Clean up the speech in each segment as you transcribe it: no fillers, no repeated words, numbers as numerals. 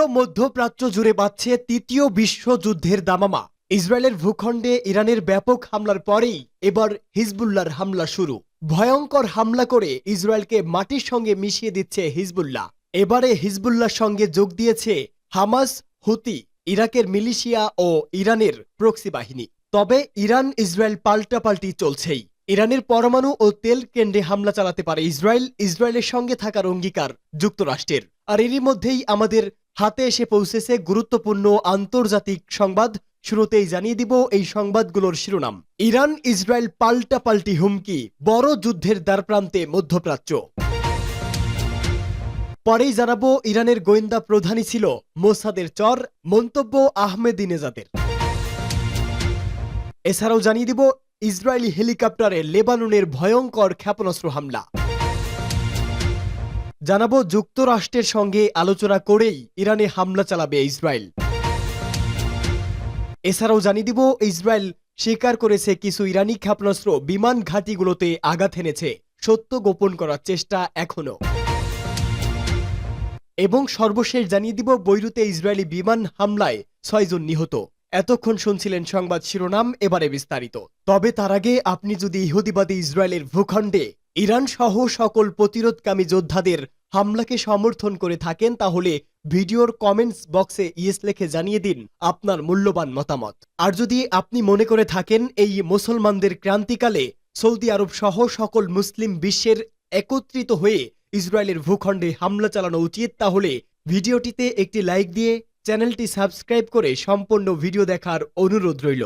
পুরো মধ্যপ্রাচ্য জুড়ে বাজছে তৃতীয় বিশ্বযুদ্ধের দামামা। ইসরায়েলের ভূখণ্ডে ইরানের ব্যাপক হামলার পরেই এবার হিজবুল্লাহর হামলা শুরু। ভয়ঙ্কর হামলা করে ইসরায়েলকে মাটির সঙ্গে মিশিয়ে দিচ্ছে হিজবুল্লাহ। এবারে হিজবুল্লাহর সঙ্গে যোগ দিয়েছে হামাস, হুতি, ইরাকের মিলিশিয়া ও ইরানের প্রক্সি বাহিনী। তবে ইরান ইসরায়েল পাল্টাপাল্টি চলছেই। ইরানের পরমাণু ও তেল কেন্দ্রে হামলা চালাতে পারে ইসরায়েল, ইসরায়েলের সঙ্গে থাকার অঙ্গীকার যুক্তরাষ্ট্রের। আর এরই মধ্যেই আমাদের হাতে এসে পৌঁছেছে গুরুত্বপূর্ণ আন্তর্জাতিক সংবাদ। শুরুতেই জানিয়ে দিব এই সংবাদগুলোর শিরোনাম। ইরান ইসরায়েল পাল্টাপাল্টি হুমকি, বড় যুদ্ধের দ্বারপ্রান্তে মধ্যপ্রাচ্য। পরেই জানাবো ইরানের গোয়েন্দা প্রধানই ছিল মোসাদের চর, মন্তব্য আহমেদিনেজাদের। এছাড়াও জানিয়ে দিব ইসরায়েলি হেলিকপ্টারে লেবাননের ভয়ঙ্কর ক্ষেপণাস্ত্র হামলা। জানাবো যুক্তরাষ্ট্রের সঙ্গে আলোচনা করেই ইরানে হামলা চালাবে ইসরায়েল। এছাড়াও জানিয়ে দিব ইসরায়েল স্বীকার করেছে কিছু ইরানি ক্ষেপণাস্ত্র বিমান ঘাঁটিগুলোতে আঘাত এনেছে, সত্য গোপন করার চেষ্টা এখনো। এবং সর্বশেষ জানিয়ে দিব বৈরুতে ইসরায়েলি বিমান হামলায় 6 জন নিহত। এতক্ষণ শুনছিলেন সংবাদ শিরোনাম, এবারে বিস্তারিত। তবে তার আগে আপনি যদি ইহুদিবাদী ইসরায়েলের ভূখণ্ডে ইরান সহ সকল প্রতিরোধকামী যোদ্ধাদের হামলাকে সমর্থন করে থাকেন তাহলে ভিডিওর কমেন্টস বক্সে ইয়েস লিখে জানিয়ে দিন আপনার মূল্যবান মতামত। আর যদি আপনি মনে করে থাকেন এই মুসলমানদের ক্রান্তিকালে সৌদি আরব সহ সকল মুসলিম বিশ্বের একত্রিত হয়ে ইসরায়েলের ভূখণ্ডে হামলা চালানো উচিত, তাহলে ভিডিওটিতে একটি লাইক দিয়ে চ্যানেলটি সাবস্ক্রাইব করে সম্পূর্ণ ভিডিও দেখার অনুরোধ রইল।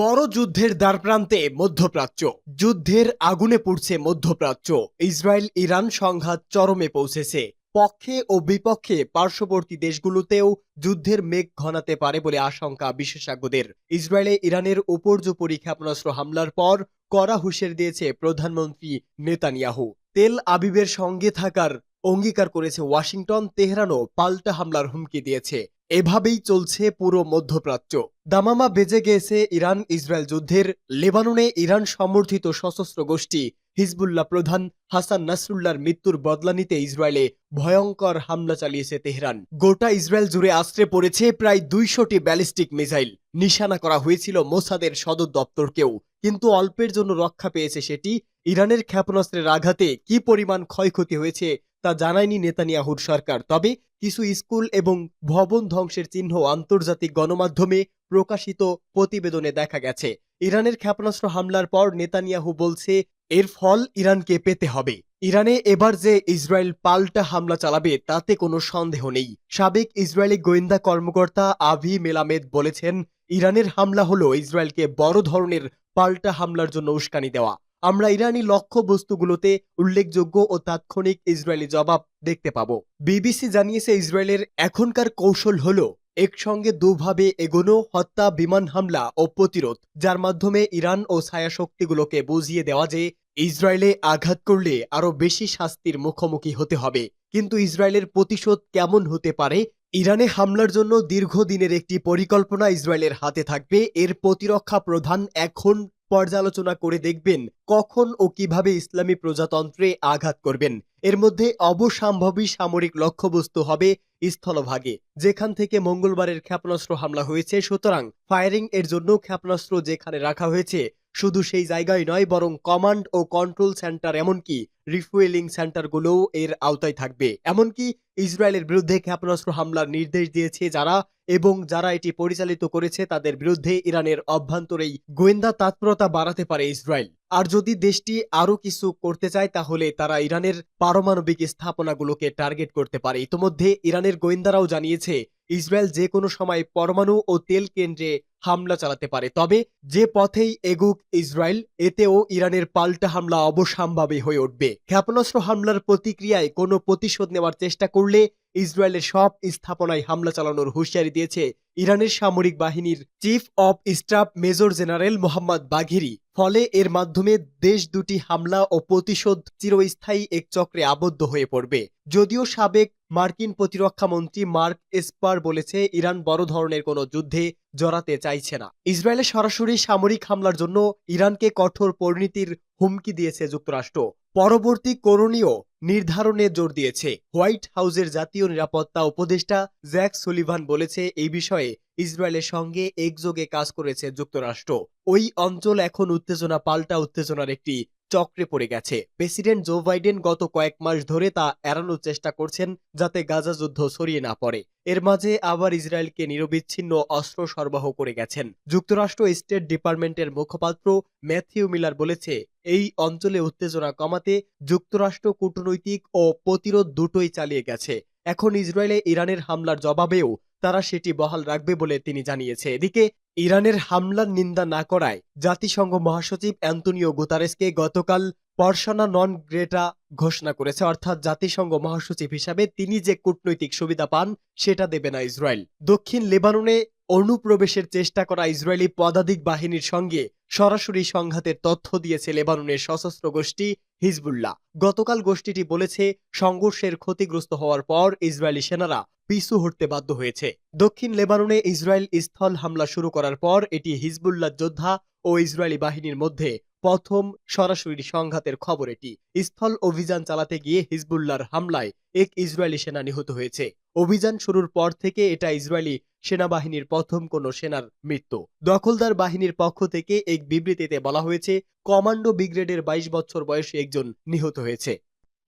বড় যুদ্ধের দ্বারপ্রান্তে মধ্যপ্রাচ্য, যুদ্ধের আগুনে পুড়ছে মধ্যপ্রাচ্য। ইসরায়েল ইরান সংঘাত চরমে পৌঁছেছে। পক্ষে ও বিপক্ষে পার্শ্ববর্তী দেশগুলোতেও যুদ্ধের মেঘ ঘনাতে পারে বলে আশঙ্কা বিশেষজ্ঞদের। ইসরায়েলে ইরানের উপর্যুপরি ক্ষেপণাস্ত্র হামলার পর কড়া হুঁশিয়ারি দিয়েছে প্রধানমন্ত্রী নেতানিয়াহু। তেল আবিবের সঙ্গে থাকার অঙ্গীকার করেছে ওয়াশিংটন। তেহরানও পাল্টা হামলার হুমকি দিয়েছে। এভাবেই চলছে পুরো মধ্যপ্রাচ্য। দামামা বেজে গিয়েছে ইরান ইসরায়েল যুদ্ধের। লেবাননে ইরান সমর্থিত সশস্ত্র গোষ্ঠী হিজবুল্লাহ প্রধান হাসান নাসরুল্লাহর মৃত্যুর বদলা নিতে ইসরায়েলে ভয়ঙ্কর হামলা চালিয়েছে তেহরান। গোটা ইসরায়েল জুড়ে আশ্রে পড়েছে প্রায় 200টি ব্যালিস্টিক মিসাইল। নিশানা করা হয়েছিল মোসাদের সদর দপ্তরকেও, কিন্তু অল্পের জন্য রক্ষা পেয়েছে সেটি। ইরানের ক্ষেপণাস্ত্রের আঘাতে কি পরিমাণ ক্ষয়ক্ষতি হয়েছে তা জানায়নি নেতানিয়াহুর সরকার। তবে কিছু স্কুল এবং ভবন ধ্বংসের চিহ্ন আন্তর্জাতিক গণমাধ্যমে প্রকাশিত প্রতিবেদনে দেখা গেছে। ইরানের ক্ষেপণাস্ত্র হামলার পর নেতানিয়াহু বলছে এর ফল ইরানকে পেতে হবে। ইরানে এবার যে ইসরায়েল পাল্টা হামলা চালাবে তাতে কোনো সন্দেহ নেই। সাবেক ইসরায়েলি গোয়েন্দা কর্মকর্তা আভি মেলামেদ বলেছেন, ইরানের হামলা হলো ইসরায়েলকে বড় ধরনের পাল্টা হামলার জন্য উস্কানি দেওয়া। আমরা ইরানি লক্ষ্যবস্তুগুলোতে উল্লেখযোগ্য ও তাৎক্ষণিক ইসরায়েলি জবাব দেখতে পাব। বিবিসি জানিয়েছে ইসরায়েলের এখনকার কৌশল হলো একসঙ্গে দুভাবে এগোনো, হত্যা, বিমান হামলা ও প্রতিরোধ, যার মাধ্যমে ইরান ও ছায়া শক্তিগুলোকে বুঝিয়ে দেওয়া যে ইসরায়েলে আঘাত করলে আরো বেশি শাস্তির মুখোমুখি হতে হবে। কিন্তু ইসরায়েলের প্রতিশোধ কেমন হতে পারে? ইরানে হামলার জন্য দীর্ঘদিনের একটি পরিকল্পনা ইসরায়েলের হাতে থাকবে। এর প্রতিরক্ষা প্রধান এখন পর্যালোচনা করে দেখবেন কখন ও কিভাবে ইসলামী প্রজাতন্ত্রে আঘাত করবেন। এর মধ্যে অবসম্ভাবী সামরিক লক্ষ্যবস্তু হবে স্থলভাগে, যেখান থেকে মঙ্গলবারের ক্ষেপণাস্ত্র হামলা হয়েছে। সুতরাং ফায়ারিং এর জন্য ক্ষেপণাস্ত্র যেখানে রাখা হয়েছে শুধু সেই জায়গায় নয়, বরং কমান্ড ও কন্ট্রোল সেন্টার এমনকি রিফুয়েলিং সেন্টারগুলোও এর আওতায় থাকবে। এমনকি ইসরায়েলের বিরুদ্ধে ক্ষেপণাস্ত্র হামলার নির্দেশ দিয়েছে যারা এটি পরিচালিত করেছে তাদের বিরুদ্ধে ইরানের অভ্যন্তরেই গোয়েন্দা তৎপরতা বাড়াতে পারে ইসরায়েল। আর যদি দেশটি আরও কিছু করতে চায় তাহলে তারা ইরানের পারমাণবিক স্থাপনাগুলোকে টার্গেট করতে পারে। ইতোমধ্যে ইরানের গোয়েন্দারাও জানিয়েছে ইসরায়েল যে কোনো সময় পরমাণু ও তেল কেন্দ্রে হামলা চালাতে পারে। তবে যে পথেই এগুক ইসরায়েল, এতেও ইরানের পাল্টা হামলা অবশ্যম্ভাবী হয়ে উঠবে। ক্ষেপণাস্ত্র হামলার প্রতিক্রিয়ায় কোনো প্রতিশোধ নেওয়ার চেষ্টা করলে ইসরায়েলের সব স্থাপনায় হামলা চালানোর হুঁশিয়ারি দিয়েছে ইরানের সামরিক বাহিনীর chief of staff major general Mohammad বাঘেরি। ফলে এর মাধ্যমে দেশ দুটি হামলা ও প্রতিশোধ চিরস্থায়ী এক চক্রে আবদ্ধ হয়ে পড়বে। যদিও সাবেক মার্কিন প্রতিরক্ষা মন্ত্রী মার্ক এসপার বলেছে ইরান বড় ধরনের কোনো যুদ্ধে জড়াতে চাইছে না। ইসরায়েলের সরাসরি সামরিক হামলার জন্য ইরানকে কঠোর পরিণতির হুমকি দিয়েছে যুক্তরাষ্ট্র। পরবর্তী করণীয় নির্ধারণে জোর দিয়েছে। হোয়াইট হাউসের জাতীয় নিরাপত্তা উপদেষ্টা জ্যাক সুলিভান বলেছে, এই বিষয়ে ইসরায়েলের সঙ্গে একযোগে কাজ করেছে যুক্তরাষ্ট্র। ওই অঞ্চল এখন উত্তেজনা পাল্টা উত্তেজনার একটি চক্রে পড়ে গেছে। প্রেসিডেন্ট জো বাইডেন গত কয়েক মাস ধরে তা এড়ানোর চেষ্টা করছেন যাতে গাজা যুদ্ধ ছড়িয়ে না পড়ে। এর মাঝে আবার ইসরায়েলকে নিরবিচ্ছিন্ন অস্ত্র সরবরাহ করে গেছেন। যুক্তরাষ্ট্র স্টেট ডিপার্টমেন্টের মুখপাত্র ম্যাথিউ মিলার বলেছে, এই অঞ্চলে উত্তেজনা কমাতে যুক্তরাষ্ট্র কূটনৈতিক ও প্রতিরোধ দুটোই চালিয়ে গেছে। এখন ইসরায়েলে ইরানের হামলার জবাবেও তারা সেটি বহাল রাখবে বলে তিনি জানিয়েছে। এদিকে ইরানের হামলার নিন্দা না করায় জাতিসংঘ মহাসচিব অ্যান্তোনিও গুতারেসকে গতকাল পারসোনা নন গ্রেটা ঘোষণা করেছে, অর্থাৎ জাতিসংঘ মহাসচিব হিসাবে তিনি যে কূটনৈতিক সুবিধা পান সেটা দেবে না ইসরায়েল। দক্ষিণ লেবাননে অনুপ্রবেশের চেষ্টা করা ইসরায়েলি পদাতিক বাহিনীর সঙ্গে সরাসরি সংঘাতের তথ্য দিয়েছে লেবাননের সশস্ত্র গোষ্ঠী হিজবুল্লাহ। গতকাল গোষ্ঠীটি বলেছে, সংঘর্ষের ক্ষতিগ্রস্ত হওয়ার পর ইসরায়েলি সেনারা পিছু হটতে বাধ্য হয়েছে। দক্ষিণ লেবাননে ইসরায়েল স্থল হামলা শুরু করার পর এটি হিজবুল্লাহ যোদ্ধা ও ইসরায়েলি বাহিনীর মধ্যে প্রথম সরাসরি সংঘাতের খবর। এটি স্থল অভিযান চালাতে গিয়ে হিজবুল্লাহর হামলায় এক ইসরায়েলি সেনা নিহত হয়েছে। অভিযান শুরুর পর থেকে এটা ইসরায়েলি সেনাবাহিনীর প্রথম কোনো সেনার মৃত্যু। দখলদার বাহিনীর পক্ষ থেকে এক বিবৃতিতে বলা হয়েছে, কমান্ডো ব্রিগেডের 22 বছর বয়সী একজন নিহত হয়েছে।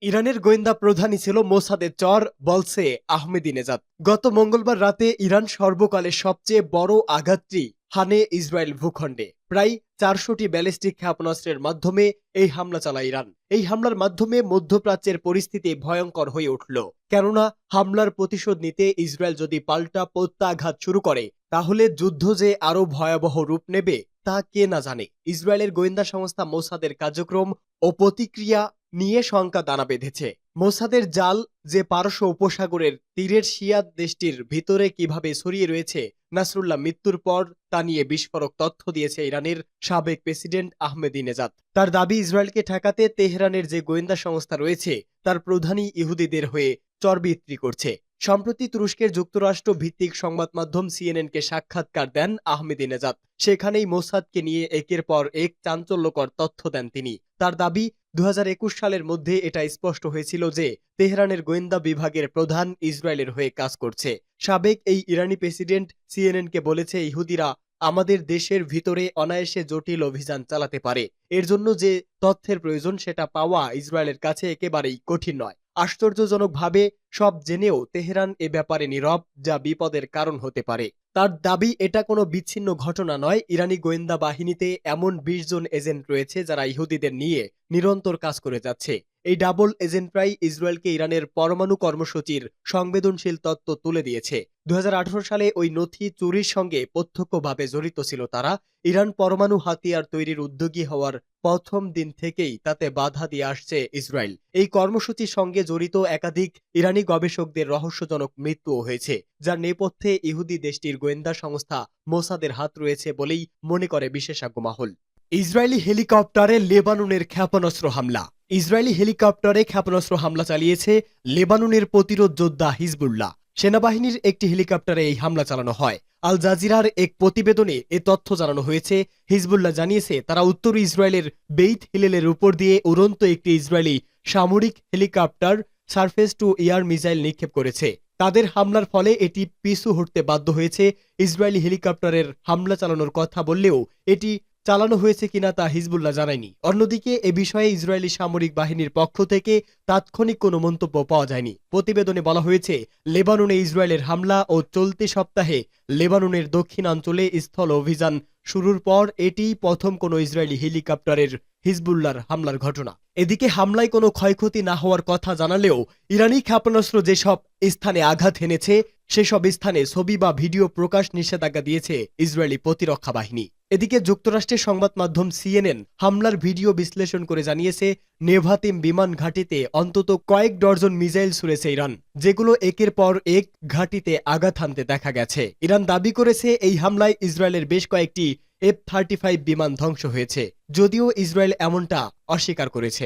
ইরানের গোয়েন্দা প্রধানই ছিল মোসাদের চর, বলছে আহমেদিনেজাদ। গত মঙ্গলবার রাতে ইরান সর্বকালের সবচেয়ে বড় আঘাতটি হানে ইসরায়েল ভূখণ্ডে। প্রায় 400টি ব্যালিস্টিক ক্ষেপণাস্ত্রের মাধ্যমে এই হামলা চালায় ইরান। এই হামলার মাধ্যমে মধ্যপ্রাচ্যের পরিস্থিতি ভয়ঙ্কর হয়ে উঠল, কেননা হামলার প্রতিশোধ নিতে ইসরায়েল যদি পাল্টা প্রত্যাঘাত শুরু করে তাহলে যুদ্ধ যে আরো ভয়াবহ রূপ নেবে তা কে না জানে। ইসরায়েলের গোয়েন্দা সংস্থা মোসাদের কার্যক্রম ও প্রতিক্রিয়া নিয়ে শঙ্কা দানা বেঁধেছে। মোসাদের জাল যে পারস্য উপসাগরের তীরের শিয়া দেশটির ভিতরে কিভাবে ছড়িয়ে রয়েছে নাসরুল্লাহ মৃত্যুর পর তা নিয়ে বিস্ফোরক তথ্য দিয়েছে ইরানের সাবেক প্রেসিডেন্ট আহমেদিনেজাদ। তার দাবি, ইসরায়েলকে ঠেকাতে তেহরানের যে গোয়েন্দা সংস্থা রয়েছে তার প্রধানই ইহুদিদের হয়ে চরবিক্রি করছে। সম্প্রতি তুরস্কের যুক্তরাষ্ট্র ভিত্তিক সংবাদ মাধ্যম সিএনএনকে সাক্ষাৎকার দেন আহমেদিনেজাদ। সেখানেই মোসাদকে নিয়ে একের পর এক চাঞ্চল্যকর তথ্য দেন তিনি। তার দাবি, 2021 সালের মধ্যে এটা স্পষ্ট হয়েছিল যে তেহরানের গোয়েন্দা বিভাগের প্রধান ইসরায়েলের হয়ে কাজ করছে। সাবেক এই ইরানি প্রেসিডেন্ট সিএনএনকে বলেছে, ইহুদিরা আমাদের দেশের ভিতরে অনায়াসে জটিল অভিযান চালাতে পারে। এর জন্য যে তথ্যের প্রয়োজন সেটা পাওয়া ইসরায়েলের কাছে একেবারেই কঠিন নয়। আশ্চর্যজনকভাবে সব জেনেও তেহরান এ ব্যাপারে নীরব, যা বিপদের কারণ হতে পারে। তার দাবি, এটা কোনো বিচ্ছিন্ন ঘটনা নয়। ইরানি গোয়েন্দা বাহিনীতে এমন 20 জন এজেন্ট রয়েছে যারা ইহুদিদের নিয়ে নিরন্তর কাজ করে যাচ্ছে। এই ডাবল এজেন্টরাই ইসরায়েলকে ইরানের পরমাণু কর্মসূচির সংবেদনশীল তথ্য তুলে দিয়েছে। 2018 সালে ওই নথি চুরির সঙ্গে প্রত্যক্ষভাবে জড়িত ছিল তারা। ইরান পরমাণু হাতিয়ার তৈরির উদ্যোগী হওয়ার প্রথম দিন থেকেই তাতে বাধা দিয়ে আসছে ইসরায়েল। এই কর্মসূচির সঙ্গে জড়িত একাধিক ইরানি গবেষকদের রহস্যজনক মৃত্যুও হয়েছে, যার নেপথ্যে ইহুদি দেশটির গোয়েন্দা সংস্থা মোসাদের হাত রয়েছে বলেই মনে করে বিশেষজ্ঞ মহল। ইসরায়েলি হেলিকপ্টারে লেবাননের ক্ষেপণাস্ত্র হামলা। ইসরায়েলি হেলিকপ্টারে ক্ষেপণাস্ত্র হামলা চালিয়েছে লেবাননের প্রতিরোধ যোদ্ধা হিজবুল্লাহ। সেনাবাহিনীর একটি হেলিকপ্টারে এই হামলা চালানো হয়। আল জাজিরার এক প্রতিবেদনে এ তথ্য জানানো হয়েছে। হিজবুল্লাহ জানিয়েছে, তারা উত্তর ইসরায়েলের বেইত হিলেলের উপর দিয়ে উড়ন্ত একটি ইসরায়েলি সামরিক helicopter surface two air missile নিক্ষেপ করেছে। তাদের হামলার ফলে এটি পিছু হটতে বাধ্য হয়েছে। ইসরায়েলি হেলিকপ্টারের হামলা চালানোর কথা বললেও এটি চালানো হয়েছে কিনা তা হিজবুল্লাহ জানায়নি। অন্যদিকে এ বিষয়ে ইসরায়েলি সামরিক বাহিনীর পক্ষ থেকে তাৎক্ষণিক কোনো মন্তব্য পাওয়া যায়নি। প্রতিবেদনে বলা হয়েছে, লেবাননে ইসরায়েলের হামলা ও চলতি সপ্তাহে লেবাননের দক্ষিণাঞ্চলে স্থল অভিযান শুরুর পর এটি প্রথম কোনো ইসরায়েলি হেলিকপ্টারের হিজবুল্লাহর হামলার ঘটনা। এদিকে হামলায় কোনো ক্ষয়ক্ষতি না হওয়ার কথা জানালেও ইরানি ক্ষেপণাস্ত্র যেসব স্থানে আঘাত এনেছে সেসব স্থানে ছবি বা ভিডিও প্রকাশ নিষেধাজ্ঞা দিয়েছে ইসরায়েলি প্রতিরক্ষা বাহিনী। এদিকে যুক্তরাষ্ট্রের সংবাদ মাধ্যম সিএনএন হামলার ভিডিও বিশ্লেষণ করে জানিয়েছে, নেভাতিম বিমান ঘাঁটিতে অন্তত কয়েক ডজন মিসাইল ছুড়েছে ইরান, যেগুলো একের পর এক ঘাঁটিতে আঘাত হানতে দেখা গেছে। ইরান দাবি করেছে এই হামলায় ইসরায়েলের বেশ কয়েকটি F-35 বিমান ধ্বংস হয়েছে, যদিও ইসরায়েল এমনটা অস্বীকার করেছে।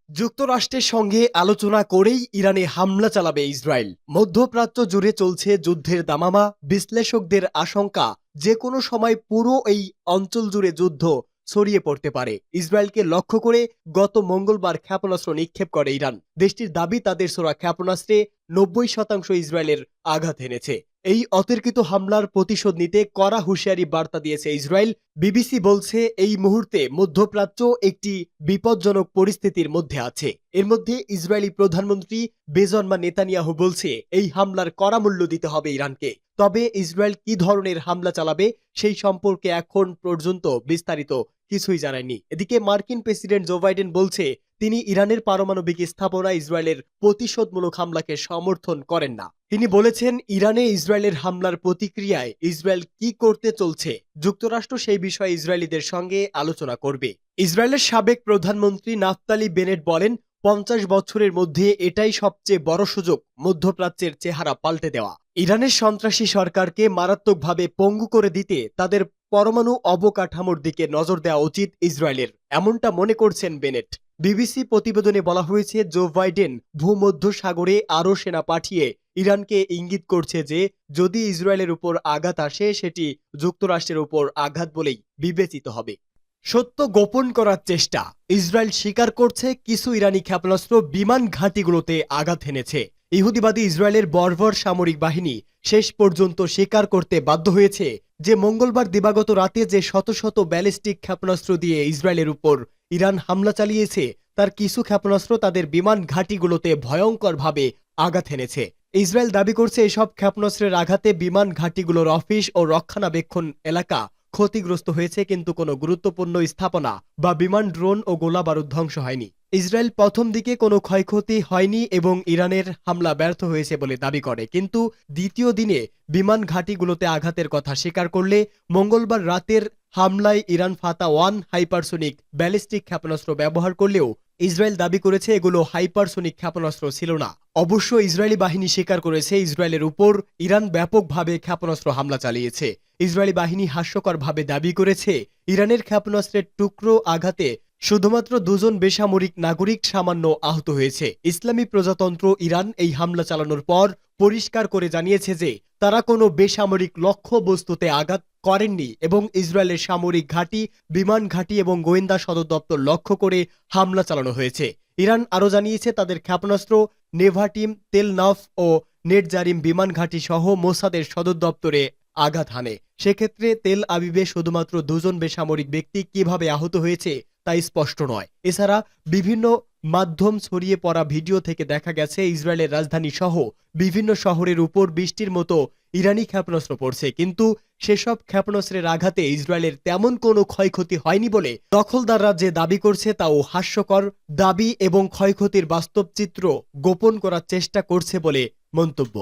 যুক্তরাষ্ট্রের সঙ্গে আলোচনা করেই ইরানে হামলা চালাবে ইসরায়েল। মধ্যপ্রাচ্য জুড়ে চলছে যুদ্ধের দামামা। বিশ্লেষকদের আশঙ্কা, যে কোনো সময় পুরো এই অঞ্চল জুড়ে যুদ্ধ ছড়িয়ে পড়তে পারে। ইসরায়েলকে লক্ষ্য করে গত মঙ্গলবার ক্ষেপণাস্ত্র নিক্ষেপ করে ইরান। দেশটির দাবি, তাদের ছোড়া ক্ষেপণাস্ত্রে 90% ইসরায়েলের আঘাত এনেছে। এই অতর্কিত হামলার প্রতিশোধ নিতে কড়া হুঁশিয়ারি বার্তা দিয়েছে ইসরায়েল। বিবিসি বলছে, এই মুহূর্তে মধ্যপ্রাচ্য একটি বিপজ্জনক পরিস্থিতির মধ্যে আছে। এর মধ্যে ইসরায়েলি প্রধানমন্ত্রী বেঞ্জামিন নেতানিয়াহু বলছে, এই হামলার কড়া মূল্য দিতে হবে ইরানকে। তবে ইসরায়েল কি ধরনের হামলা চালাবে সেই সম্পর্কে এখন পর্যন্ত বিস্তারিত কিছুই জানায়নি। এদিকে মার্কিন প্রেসিডেন্ট জো বাইডেন বলছে, তিনি ইরানের পারমাণবিক স্থাপনায় ইসরায়েলের প্রতিশোধমূলক হামলাকে সমর্থন করেন না। তিনি বলেছেন, ইরানে ইসরায়েলের হামলার প্রতিক্রিয়ায় ইসরায়েল কি করতে চলছে, যুক্তরাষ্ট্র সেই বিষয়ে ইসরায়েলিদের সঙ্গে আলোচনা করবে। ইসরায়েলের সাবেক প্রধানমন্ত্রী নাফতালি বেনেট বলেন, 50 বছরের মধ্যে এটাই সবচেয়ে বড় সুযোগ মধ্যপ্রাচ্যের চেহারা পাল্টে দেওয়া। ইরানের সন্ত্রাসী সরকারকে মারাত্মকভাবে পঙ্গু করে দিতে তাদের পরমাণু অবকাঠামোর দিকে নজর দেওয়া উচিত ইসরায়েলের, এমনটা মনে করছেন বেনেট। বিবিসি প্রতিবেদনে বলা হয়েছে, জো বাইডেন ভূমধ্য সাগরে আরও সেনা পাঠিয়ে ইরানকে ইঙ্গিত করছে যে যদি ইসরায়েলের উপর আঘাত আসে সেটি যুক্তরাষ্ট্রের উপর আঘাত বলেই বিবেচিত হবে। সত্য গোপন করার চেষ্টা। ইসরায়েল স্বীকার করছে, কিছু ইরানি ক্ষেপণাস্ত্র বিমান ঘাঁটিগুলোতে আঘাত এনেছে। ইহুদিবাদী ইসরায়েলের বর্বর সামরিক বাহিনী শেষ পর্যন্ত স্বীকার করতে বাধ্য হয়েছে যে মঙ্গলবার দিবাগত রাতে যে শত শত ব্যালিস্টিক ক্ষেপণাস্ত্র দিয়ে ইসরায়েলের উপর ইরান হামলা চালিয়েছে তার কিছু ক্ষেপণাস্ত্র তাদের বিমান ঘাঁটিগুলোতে ভয়ঙ্করভাবে আঘাত এনেছে। ইসরায়েল দাবি করছে, এসব ক্ষেপণাস্ত্রের আঘাতে বিমান ঘাঁটিগুলোর অফিস ও রক্ষণাবেক্ষণ এলাকা ক্ষতিগ্রস্ত হয়েছে, কিন্তু কোনো গুরুত্বপূর্ণ স্থাপনা বা বিমান, ড্রোন ও গোলাবারুদ ধ্বংস হয়নি। ইসরায়েল প্রথম দিকে কোনো ক্ষয়ক্ষতি হয়নি এবং ইরানের হামলা ব্যর্থ হয়েছে বলে দাবি করে, কিন্তু দ্বিতীয় দিনে বিমান ঘাঁটিগুলোতে আঘাতের কথা স্বীকার করলে মঙ্গলবার রাতের হামলায় ইরান ফাতা-1 হাইপারসোনিক ব্যালিস্টিক ক্ষেপণাস্ত্র ব্যবহার করলেও ইসরায়েল দাবি করেছে এগুলো হাইপারসোনিক ক্ষেপণাস্ত্র ছিল না। অবশ্য ইসরায়েলি বাহিনী স্বীকার করেছে, ইসরায়েলের উপর ইরান ব্যাপকভাবে ক্ষেপণাস্ত্র হামলা চালিয়েছে। ইসরায়েলি বাহিনী হাস্যকরভাবে দাবি করেছে, ইরানের ক্ষেপণাস্ত্রের টুকরো আঘাতে শুধুমাত্র 2 জন বেসামরিক নাগরিক সামান্য আহত হয়েছে। ইসলামী প্রজাতন্ত্র ইরান এই হামলা চালানোর পর পরিষ্কার করে জানিয়েছে যে তারা কোনো বেসামরিক লক্ষ্য বস্তুতে আঘাত করেননি এবং ইসরায়েলের সামরিক ঘাঁটি, বিমান ঘাঁটি এবং গোয়েন্দা সদর দপ্তর লক্ষ্য করে হামলা চালানো হয়েছে। ইরান আরও জানিয়েছে, তাদের ক্ষেপণাস্ত্র নেভাটিম, তেল নাফ ও নেটজারিম বিমান ঘাঁটি সহ মোসাদের সদর দপ্তরে আঘাত হানে। সেক্ষেত্রে তেল আবিবে শুধুমাত্র 2 জন বেসামরিক ব্যক্তি কিভাবে আহত হয়েছে তা স্পষ্ট নয়। এছাড়া বিভিন্ন মাধ্যম ছড়িয়ে পড়া ভিডিও থেকে দেখা গেছে, ইসরায়েলের রাজধানী সহ বিভিন্ন শহরের উপর বৃষ্টির মতো ইরানি ক্ষেপণাস্ত্র পড়ছে, কিন্তু সেসব ক্ষেপণাস্ত্রের আঘাতে ইসরায়েলের তেমন কোনো ক্ষয়ক্ষতি হয়নি বলে দখলদাররা যে দাবি করছে তাও হাস্যকর দাবি এবং ক্ষয়ক্ষতির বাস্তব চিত্র গোপন করার চেষ্টা করছে বলে মন্তব্য।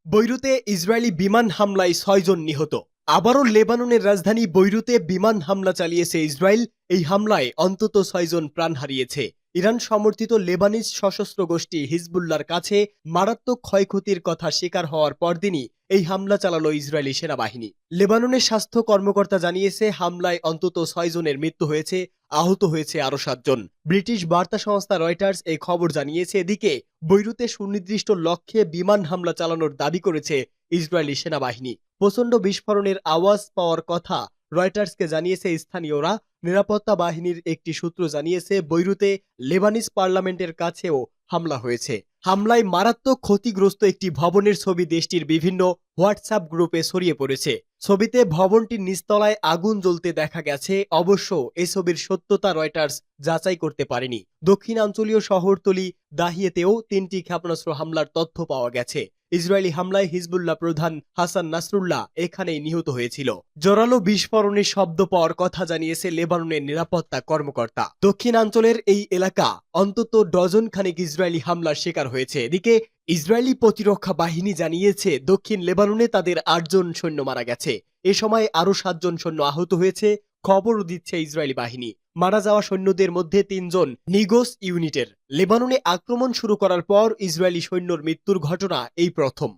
বৈরুতে ইসরায়েলি বিমান হামলায় 6 জন নিহত। আবারও লেবাননের রাজধানী বৈরুতে বিমান হামলা চালিয়েছে ইসরায়েল। এই হামলায় অন্তত 6 জন প্রাণ হারিয়েছে। ইরান সমর্থিত লেবানিজ সশস্ত্র গোষ্ঠী হিজবুল্লাহর কাছে মারাত্মক ক্ষয়ক্ষতির কথা স্বীকার হওয়ার পরদিনই এই হামলা চালালো ইসরায়েলি সেনাবাহিনী। লেবাননের স্বাস্থ্য কর্মকর্তা জানিয়েছে, হামলায় অন্তত 6 জনের মৃত্যু হয়েছে, আহত হয়েছে আরও 7 জন। ব্রিটিশ বার্তা সংস্থা রয়টার্স এই খবর জানিয়েছে। এদিকে বৈরুতে সুনির্দিষ্ট লক্ষ্যে বিমান হামলা চালানোর দাবি করেছে ইসরায়েলি সেনাবাহিনী। প্রচণ্ড বিস্ফোরণের আওয়াজ পাওয়ার কথা রয়টার্সকে জানিয়েছে স্থানীয়রা। নিরাপত্তা বাহিনীর একটি সূত্র জানিয়েছে, বৈরুতে লেবানিজ পার্লামেন্টের কাছেও হামলা হয়েছে। হামলায় মারাত্মক ক্ষতিগ্রস্ত একটি ভবনের ছবি দেশটির বিভিন্ন হোয়াটসঅ্যাপ গ্রুপে ছড়িয়ে পড়েছে। ছবিতে ভবনটির নিচতলায় আগুন জ্বলতে দেখা গেছে। অবশ্য এই ছবির সত্যতা রয়টার্স যাচাই করতে পারেনি। দক্ষিণাঞ্চলীয় শহরতলি দাহিয়েতেও 3টি ক্ষেপণাস্ত্র হামলার তথ্য পাওয়া গেছে। ইসরায়েলি হামলায় হিজবুল্লাহ প্রধান হাসান নাসরুল্লাহ এখানেই নিহত হয়েছিল। জোরালো বিস্ফোরণের শব্দ পাওয়ার কথা জানিয়েছে লেবাননের নিরাপত্তা কর্মকর্তা। দক্ষিণাঞ্চলের এই এলাকা অন্তত ডজন খানেক ইসরায়েলি হামলার শিকার হয়েছে। এদিকে ইসরায়েলি প্রতিরক্ষা বাহিনী জানিয়েছে, দক্ষিণ লেবাননে তাদের 8 জন সৈন্য মারা গেছে। এ সময় আরও 7 জন সৈন্য আহত হয়েছে খবরও দিচ্ছে ইসরায়েলি বাহিনী। মারা যাওয়া সৈন্যদের মধ্যে 3 জন নিগোস ইউনিটের। লেবাননে আক্রমণ শুরু করার পর ইসরায়েলি সৈন্যর মৃত্যুর ঘটনা এই প্রথম।